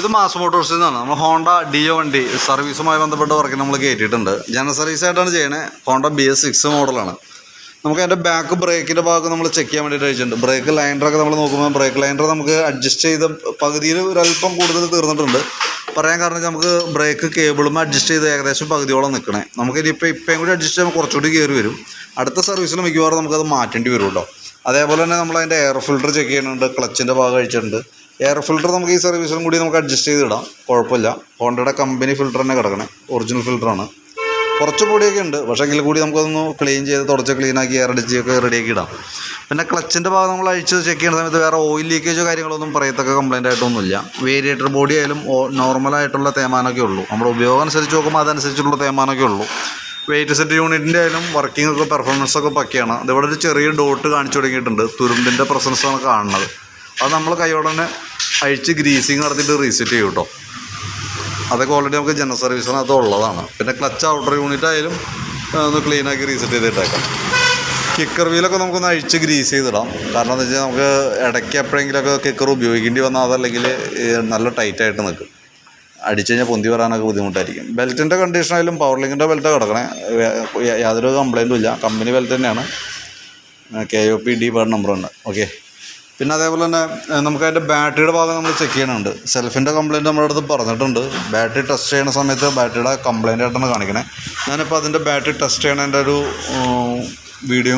ഇത് മാസ് മോട്ടോഴ്സിൽ നിന്നാണ്. നമ്മൾ ഹോണ്ട ഡിയോ വണ്ടി സർവീസുമായി ബന്ധപ്പെട്ട വർക്ക് നമ്മൾ കയറ്റിയിട്ടുണ്ട്. ജനറൽ സർവീസായിട്ടാണ് ചെയ്യണേ. ഹോണ്ട BS6 മോഡലാണ്. നമുക്ക് അതിൻ്റെ ബാക്ക് ബ്രേക്കിൻ്റെ ഭാഗം നമ്മൾ ചെക്ക് ചെയ്യാൻ വേണ്ടിയിട്ട് അയച്ചിട്ടുണ്ട്. ബ്രേക്ക് ലൈനറൊക്കെ നമ്മൾ നോക്കുമ്പോൾ ബ്രേക്ക് ലൈനർ നമുക്ക് അഡ്ജസ്റ്റ് ചെയ്ത പകുതിയിൽ ഒരല്പം കൂടുതൽ തീർന്നിട്ടുണ്ട്. പറയാൻ കാരണം നമുക്ക് ബ്രേക്ക് കേബിളും അഡ്ജസ്റ്റ് ചെയ്ത് ഏകദേശം പകുതിയോളം നിൽക്കണേ. നമുക്കിനിപ്പോൾ ഇപ്പം കൂടി അഡ്ജസ്റ്റ് ചെയ്യുമ്പോൾ കുറച്ചുകൂടി കയറി വരും. അടുത്ത സർവീസിൽ മിക്കവാറും നമുക്കത് മാറ്റേണ്ടി വരും കേട്ടോ. അതേപോലെ തന്നെ നമ്മൾ അതിൻ്റെ എയർ ഫിൽറ്റർ ചെക്ക് ചെയ്യുന്നുണ്ട്. ക്ലച്ചിൻ്റെ ഭാഗം അഴിച്ചിട്ടുണ്ട്. എയർ ഫിൽറ്റർ നമുക്ക് ഈ സർവീസിലും കൂടി നമുക്ക് അഡ്ജസ്റ്റ് ചെയ്തിടാം, കുഴപ്പമില്ല. ഹോണ്ടയുടെ കമ്പനി ഫിൽറ്റർ തന്നെ കിടക്കണേ, ഒറിജിനൽ ഫിൽറ്ററാണ്. കുറച്ച് പൊടിയൊക്കെ ഉണ്ട്, പക്ഷേ എങ്കിൽ കൂടി നമുക്കതൊന്ന് ക്ലീൻ ചെയ്ത് തുടച്ച് ക്ലീനാക്കി എയർ അടിച്ചൊക്കെ റെഡിയാക്കി ഇടാം. പിന്നെ ക്ലച്ചിൻ്റെ ഭാഗം നമ്മൾ അഴിച്ച് ചെക്ക് ചെയ്യുന്ന സമയത്ത് വേറെ ഓയിൽ ലീക്കേജോ കാര്യങ്ങളൊന്നും പറയത്തക്ക കംപ്ലൈൻ്റ് ആയിട്ടൊന്നുമില്ല. വേരിയേറ്റർ ബോഡി ആയാലും നോർമലായിട്ടുള്ള തേമാനമൊക്കെ ഉള്ളൂ. നമ്മുടെ ഉപയോഗം അനുസരിച്ച് നോക്കുമ്പോൾ അതനുസരിച്ചുള്ള തേമാനമൊക്കെ ഉള്ളൂ. വെയിറ്റ് സെറ്റ് യൂണിറ്റിൻ്റെ ആയാലും വർക്കിംഗ് ഒക്കെ പെർഫോമൻസൊക്കെ പക്കയാണ്. ഇതിവിടെ ഒരു ചെറിയ ഡോട്ട് കാണിച്ചു തുടങ്ങിയിട്ടുണ്ട്, തുരുമ്പിൻ്റെ പ്രസൻസാണ് കാണുന്നത്. അത് നമ്മൾ കൈയോടെ തന്നെ അഴിച്ച് ഗ്രീസിങ് നടത്തിയിട്ട് റീസെറ്റ് ചെയ്യും കേട്ടോ. അതൊക്കെ ഓൾറെഡി നമുക്ക് ജനറൽ സർവീസിനകത്ത് ഉള്ളതാണ്. പിന്നെ ക്ലച്ച് ഔട്ടർ യൂണിറ്റ് ആയാലും ഒന്ന് ക്ലീനാക്കി റീസെറ്റ് ചെയ്തിട്ടേക്കാം. കിക്കർ വീലൊക്കെ നമുക്കൊന്ന് അഴിച്ച് ഗ്രീസ് ചെയ്തിടാം. കാരണം എന്താ വെച്ചാൽ നമുക്ക് ഇടയ്ക്ക് എപ്പോഴെങ്കിലുമൊക്കെ കിക്കർ ഉപയോഗിക്കേണ്ടി വന്നാൽ അതല്ലെങ്കിൽ നല്ല ടൈറ്റായിട്ട് നിൽക്കും. അടിച്ചു കഴിഞ്ഞാൽ പൊന്തി വരാനൊക്കെ ബുദ്ധിമുട്ടായിരിക്കും. ബെൽറ്റിൻ്റെ കണ്ടീഷനായാലും പവർ ലിങ്കിൻ്റെ ബെൽറ്റ് കിടക്കണേ, യാതൊരു കംപ്ലൈൻറ്റും ഇല്ല. കമ്പനി ബെൽറ്റ് തന്നെയാണ്, KOP D നമ്പറുണ്ട്. ഓക്കെ. പിന്നെ അതേപോലെ തന്നെ നമുക്കതിൻ്റെ ബാറ്ററിയുടെ ഭാഗം നമ്മൾ ചെക്ക് ചെയ്യണുണ്ട്. സെൽഫിൻ്റെ കംപ്ലയിൻറ്റ് നമ്മുടെ അടുത്ത് പറഞ്ഞിട്ടുണ്ട്. ബാറ്ററി ടെസ്റ്റ് ചെയ്യുന്ന സമയത്ത് ബാറ്ററിയുടെ കംപ്ലയിൻ്റ് ആയിട്ടാണ് കാണിക്കണേ. ഞാനിപ്പോൾ അതിൻ്റെ ബാറ്ററി ടെസ്റ്റ് ചെയ്യണതിൻ്റെ ഒരു വീഡിയോ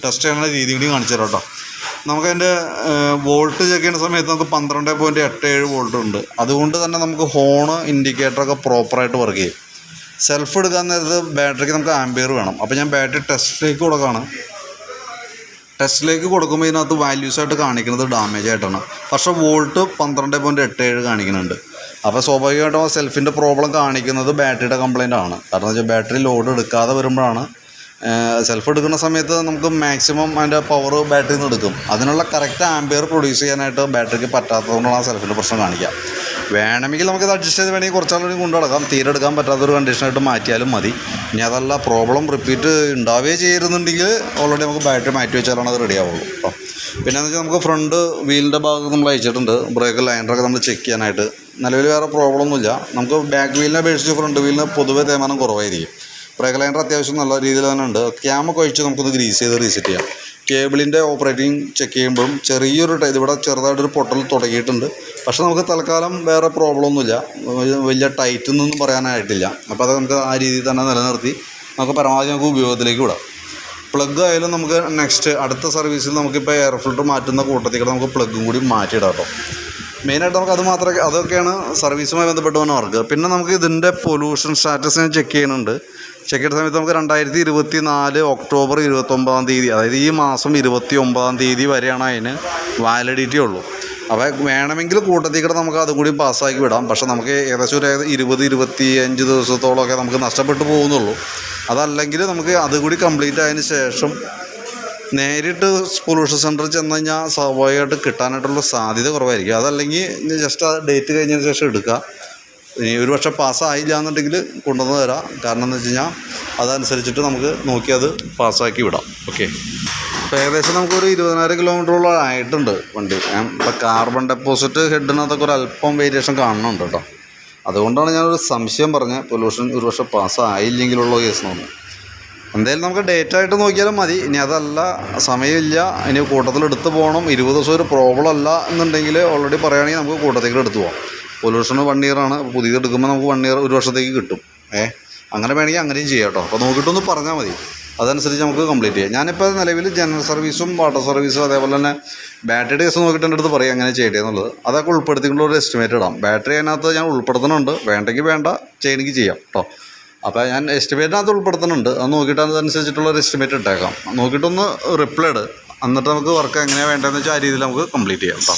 ടെസ്റ്റ് ചെയ്യുന്ന രീതി കൂടി കാണിച്ചു തരാം കേട്ടോ. നമുക്കതിൻ്റെ വോൾട്ട് ചെക്ക് ചെയ്യുന്ന സമയത്ത് നമുക്ക് 12.87 വോൾട്ട് ഉണ്ട്. അതുകൊണ്ട് തന്നെ നമുക്ക് ഹോണ് ഇൻഡിക്കേറ്ററൊക്കെ പ്രോപ്പറായിട്ട് വർക്ക് ചെയ്യും. സെൽഫ് എടുക്കാൻ നേരത്ത് ബാറ്ററിക്ക് നമുക്ക് ആംപിയർ വേണം. അപ്പോൾ ഞാൻ ബാറ്ററി ടെസ്റ്റിലേക്ക് കൊടുക്കുകയാണ്. ടെസ്റ്റിലേക്ക് കൊടുക്കുമ്പോൾ ഇതിനകത്ത് വാല്യൂസായിട്ട് കാണിക്കുന്നത് ഡാമേജ് ആയിട്ടാണ്. പക്ഷേ വോൾട്ട് 12.87 കാണിക്കുന്നുണ്ട്. അപ്പോൾ സ്വാഭാവികമായിട്ടും സെൽഫിൻ്റെ പ്രോബ്ലം കാണിക്കുന്നത് ബാറ്ററിയുടെ കംപ്ലയിൻ്റ് ആണ്. കാരണം എന്ന് വെച്ചാൽ ബാറ്ററി ലോഡ് എടുക്കാതെ വരുമ്പോഴാണ്. സെൽഫ് എടുക്കുന്ന സമയത്ത് നമുക്ക് മാക്സിമം അതിൻ്റെ പവർ ബാറ്ററിയിൽ നിന്ന് എടുക്കും. അതിനുള്ള കറക്റ്റ് ആംപിയർ പ്രൊഡ്യൂസ് ചെയ്യാനായിട്ട് ബാറ്ററിക്ക് പറ്റാത്തതുകൊണ്ടാണ് ആ സെൽഫിൻ്റെ പ്രശ്നം കാണിക്കുക. വേണമെങ്കിൽ നമുക്കത് അഡ്ജസ്റ്റ് ചെയ്ത് വേണമെങ്കിൽ കുറച്ചാളുകൂടി കൊണ്ടു നടക്കാം. തീരെ എടുക്കാൻ പറ്റാത്തൊരു കണ്ടീഷനായിട്ട് മാറ്റിയാലും മതി. ഇനി അതല്ല പ്രോബ്ലം റിപ്പീറ്റ് ഉണ്ടാവുകയും ചെയ്യുന്നുണ്ടെങ്കിൽ ഓൾറെഡി നമുക്ക് ബാറ്ററി മാറ്റി വെച്ചാലാണ് അത് റെഡി ആവുള്ളൂ കേട്ടോ. പിന്നെയെന്ന് വെച്ചാൽ നമുക്ക് ഫ്രണ്ട് വീലിൻ്റെ ഭാഗത്ത് നമ്മൾ അയച്ചിട്ടുണ്ട്. ബ്രേക്ക് ലൈനറൊക്കെ നമ്മൾ ചെക്ക് ചെയ്യാനായിട്ട്. നിലവിൽ വേറെ പ്രോബ്ലം ഒന്നുമില്ല. നമുക്ക് ബാക്ക് വീലിനെ അപേക്ഷിച്ച് ഫ്രണ്ട് വീലിന് പൊതുവേ തേയ്മാനം കുറവായിരിക്കും. ബ്രേക്ക് ലൈനർ അത്യാവശ്യം നല്ല രീതിയിൽ തന്നെ ഉണ്ട്. ക്യാമൊക്കെ ഒഴിച്ച് നമുക്കൊന്ന് ഗ്രീസ് ചെയ്ത് റീസെറ്റ് ചെയ്യാം. കേബിളിൻ്റെ ഓപ്പറേറ്റിംഗ് ചെക്ക് ചെയ്യുമ്പോഴും ചെറിയൊരു ഇവിടെ ചെറുതായിട്ടൊരു പൊട്ടൽ തുടങ്ങിയിട്ടുണ്ട്. പക്ഷേ നമുക്ക് തൽക്കാലം വേറെ പ്രോബ്ലം ഒന്നുമില്ല. വലിയ ടൈറ്റൊന്നും പറയാനായിട്ടില്ല. അപ്പോൾ അത് നമുക്ക് ആ രീതിയിൽ തന്നെ നിലനിർത്തി നമുക്ക് പരമാവധി നമുക്ക് ഉപയോഗത്തിലേക്ക് വിടാം. പ്ലഗ് ആയാലും നമുക്ക് അടുത്ത സർവീസിൽ നമുക്കിപ്പോൾ എയർ ഫിൽറ്റർ മാറ്റുന്ന കൂട്ടത്തിൽ നമുക്ക് പ്ലഗും കൂടി മാറ്റിയിടാം കേട്ടോ. മെയിനായിട്ട് നമുക്ക് അതൊക്കെയാണ് സർവീസുമായി ബന്ധപ്പെട്ട് വന്ന വർക്ക്. പിന്നെ നമുക്ക് ഇതിൻ്റെ പൊല്യൂഷൻ സ്റ്റാറ്റസ് ഞാൻ ചെക്ക് ചെയ്യുന്നുണ്ട്. ചെക്ക് ചെയ്യുന്ന സമയത്ത് നമുക്ക് 2024 ഒക്ടോബർ 29 അതായത് ഈ മാസം 29 വരെയാണ് അതിന് വാലിഡിറ്റി ഉള്ളൂ. അപ്പോൾ വേണമെങ്കിൽ കൂട്ടത്തിൽ കൂടെ നമുക്ക് അതും കൂടി പാസ്സാക്കി വിടാം. പക്ഷേ നമുക്ക് ഏകദേശം ഒരു 20-25 ദിവസത്തോളമൊക്കെ നമുക്ക് നഷ്ടപ്പെട്ടു പോകുന്നുള്ളൂ. അതല്ലെങ്കിൽ നമുക്ക് അതുകൂടി കംപ്ലീറ്റ് ആയതിന് ശേഷം നേരിട്ട് പൊല്യൂഷൻ സെൻറ്ററിൽ ചെന്ന് കഴിഞ്ഞാൽ സ്വാഭാവികമായിട്ട് കിട്ടാനായിട്ടുള്ള സാധ്യത കുറവായിരിക്കും. അതല്ലെങ്കിൽ ജസ്റ്റ് ആ ഡേറ്റ് കഴിഞ്ഞതിന് ശേഷം എടുക്കുക. ഇനി ഒരു പക്ഷേ പാസ്സായില്ല എന്നുണ്ടെങ്കിൽ കൊണ്ടുവന്ന് തരാം. കാരണം എന്ന് വെച്ച് കഴിഞ്ഞാൽ അതനുസരിച്ചിട്ട് നമുക്ക് നോക്കി അത് പാസ്സാക്കി വിടാം. ഓക്കെ. അപ്പോൾ ഏകദേശം നമുക്കൊരു 20,000 കിലോമീറ്ററോളം ആയിട്ടുണ്ട് വണ്ടി. ഇപ്പോൾ കാർബൺ ഡെപ്പോസിറ്റ് ഹെഡിനകത്തൊക്കെ ഒരു അല്പം വേരിയേഷൻ കാണുന്നുണ്ട് കേട്ടോ. അതുകൊണ്ടാണ് ഞാനൊരു സംശയം പറഞ്ഞത് പൊല്യൂഷൻ ഒരു പക്ഷേ പാസ്സായില്ലെങ്കിലുള്ള കേസ് നോക്കും. എന്തായാലും നമുക്ക് ഡേറ്റ് ആയിട്ട് നോക്കിയാലും മതി. ഇനി അതല്ല സമയമില്ല, ഇനി കൂട്ടത്തിൽ എടുത്ത് പോകണം, 20 ദിവസം ഒരു പ്രോബ്ലം അല്ല എന്നുണ്ടെങ്കിൽ ഓൾറെഡി പറയുകയാണെങ്കിൽ നമുക്ക് കൂട്ടത്തിൽ എടുത്ത് പോകാം. പൊല്യൂഷന് 1 ഇയറാണ്. പുതിയത് എടുക്കുമ്പോൾ നമുക്ക് 1 ഇയർ ഒരു വർഷത്തേക്ക് കിട്ടും. അങ്ങനെ വേണമെങ്കിൽ അങ്ങനെയും ചെയ്യാം കേട്ടോ. അപ്പോൾ നോക്കിയിട്ടൊന്ന് പറഞ്ഞാൽ മതി, അതനുസരിച്ച് നമുക്ക് കംപ്ലീറ്റ് ചെയ്യാം. ഞാനിപ്പോൾ നിലവിൽ ജനറൽ സർവീസും വാട്ടർ സർവീസും അതേപോലെ തന്നെ ബാറ്ററിയുടെ കേസ് നോക്കിയിട്ട് എൻ്റെ അടുത്ത് പറയും എങ്ങനെ ചെയ്യേണ്ടതെന്നുള്ളത്. അതൊക്കെ ഉൾപ്പെടുത്തിക്കൊണ്ട് ഒരു എസ്റ്റിമേറ്റ് ഇടാം. ബാറ്ററി അതിനകത്ത് ഞാൻ ഉൾപ്പെടുത്തുന്നുണ്ട്. വേണ്ടെങ്കിൽ വേണ്ട, ചെയ്യണമെങ്കിൽ ചെയ്യാം കേട്ടോ. അപ്പോൾ ഞാൻ എസ്റ്റിമേറ്റിനകത്ത് ഉൾപ്പെടുത്തുന്നുണ്ട്. അത് നോക്കിയിട്ട് അതനുസരിച്ചിട്ടുള്ള ഒരു എസ്റ്റിമേറ്റ് ഇട്ടേക്കാം. നോക്കിയിട്ടൊന്ന് റിപ്ലൈ ഇട്. എന്നിട്ട് നമുക്ക് വർക്ക് എങ്ങനെയാണ് വേണ്ടതെന്ന് വെച്ചാൽ ആ രീതിയിൽ നമുക്ക് കംപ്ലീറ്റ് ചെയ്യാം കേട്ടോ.